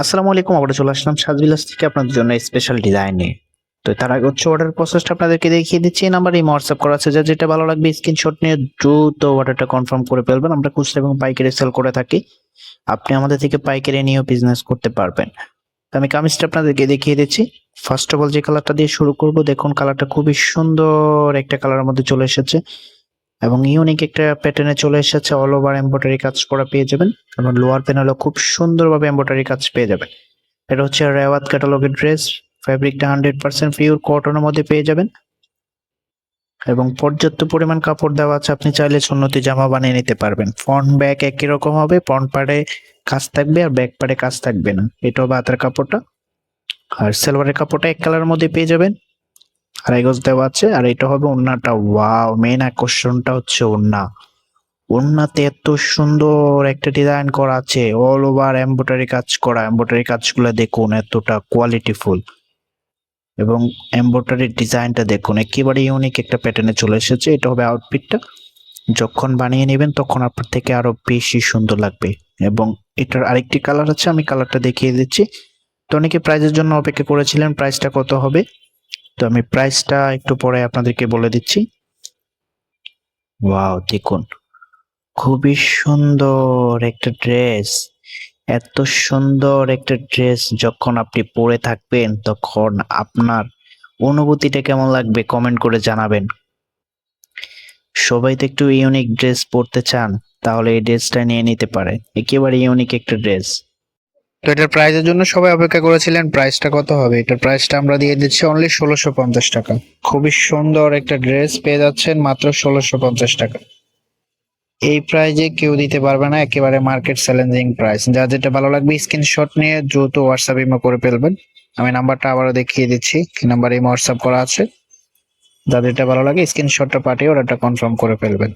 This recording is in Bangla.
আসসালামু আলাইকুম, আবার চলে আসলাম সাজবিলাস থেকে আপনাদের জন্য স্পেশাল ডিজাইন নিয়ে। তো তার আগে হচ্ছে অর্ডার প্রসেসটা আপনাদেরকে দেখিয়ে দিচ্ছি। এই নাম্বারে হোয়াটসঅ্যাপ করা আছে, যার যেটা ভালো লাগবে স্ক্রিনশট নিয়ে দ্রুত অর্ডারটা কনফার্ম করে ফেলবেন। আমরা খুচরা এবং পাইকারি সেল করে থাকি, আপনি আমাদের থেকে পাইকারি নিয়েও বিজনেস করতে পারবেন। তো আমি কামিজটা আপনাদেরকে দেখিয়ে দিচ্ছি। ফার্স্ট অফ অল যে কালারটা দিয়ে শুরু করব, দেখুন কালারটা খুবই সুন্দর একটা কালারের মধ্যে চলে এসেছে এবং ইউনিক একটা প্যাটার্নে চলে এসেছে। অল ওভার এমব্রয়ডারি কাজ করা পেয়ে যাবেন এবং লোয়ার প্যানেলও খুব সুন্দরভাবে এমব্রয়ডারি কাজ পেয়ে যাবেন। এটা হচ্ছে রেওয়াত ক্যাটালগের ড্রেস। ফ্যাব্রিকটা 100% পিওর কটনের মধ্যে পেয়ে যাবেন এবং পর্যাপ্ত পরিমাণ কাপড় দেওয়া আছে, আপনি চাইলে সুন্নতি জামা বানিয়ে নিতে পারবেন। ফ্রন্ট ব্যাক একই রকম হবে, ফ্রন্ট পার্টে কাজ থাকবে আর ব্যাক পার্টে কাজ থাকবে না। এটা হবে হাতের কাপড়টা, আর সালোয়ারের কাপড়টা এক কালারের মধ্যে পেয়ে যাবেন, আড়াই গজ দেওয়া আছে। আর এটা হবে ওড়নাটা। ওয়াও, মেইন আকর্ষণটা হচ্ছে ওড়না। ওড়নাতে এত সুন্দর একটা ডিজাইন করা আছে, অল ওভার এমব্রয়ডারি কাজ করা। এমব্রয়ডারি কাজগুলো দেখুন এতটা কোয়ালিটিফুল এবং এমব্রয়ডারির ডিজাইনটা দেখুন একেবারে ইউনিক একটা প্যাটার্নে চলে এসেছে। এটা হবে আউটফিটটা, যখন বানিয়ে নেবেন তখন আপনার থেকে আরো বেশি সুন্দর লাগবে। এবং এটার আরেকটি কালার আছে, আমি কালারটা দেখিয়ে দিচ্ছি। তো অনেকে প্রাইজের জন্য অপেক্ষা করেছিলেন, প্রাইসটা কত হবে, তো আমি প্রাইসটা একটু পরে আপনাদেরকে বলে দিচ্ছি। ওয়াও, দেখুন খুবই সুন্দর একটা ড্রেস। এত সুন্দর একটা ড্রেস যখন আপনি পরে থাকবেন তখন আপনার অনুভূতিটা কেমন লাগবে কমেন্ট করে জানাবেন। সবাই তো একটু ইউনিক ড্রেস পরতে চান, তাহলে এই ড্রেসটা নিয়ে নিতে পারে, একেবারে ইউনিক একটা ড্রেস। তো এটার প্রাইসের জন্য সবাই অপেক্ষা করেছিলেন, প্রাইসটা কত হবে? এটার প্রাইসটা আমরা দিয়ে দিচ্ছি অনলি 1650 টাকা। খুবই সুন্দর একটা ড্রেস পেয়ে যাচ্ছেন মাত্র 1650 টাকা। এই প্রাইজে কেউ দিতে পারবে না, একেবারে মার্কেট চ্যালেঞ্জিং প্রাইস। যার যেটা ভালো লাগবে স্ক্রিনশট নিয়ে দ্রুত হোয়াটসঅ্যাপ ইমো করে ফেলবেন। আমি নাম্বারটা আবারও দেখিয়ে দিচ্ছি, এই নাম্বারে ইমো হোয়াটসঅ্যাপ করা আছে। যাদের যেটা ভালো লাগে স্ক্রিনশটটা পাঠিয়ে অর্ডারটা কনফার্ম করে ফেলবেন।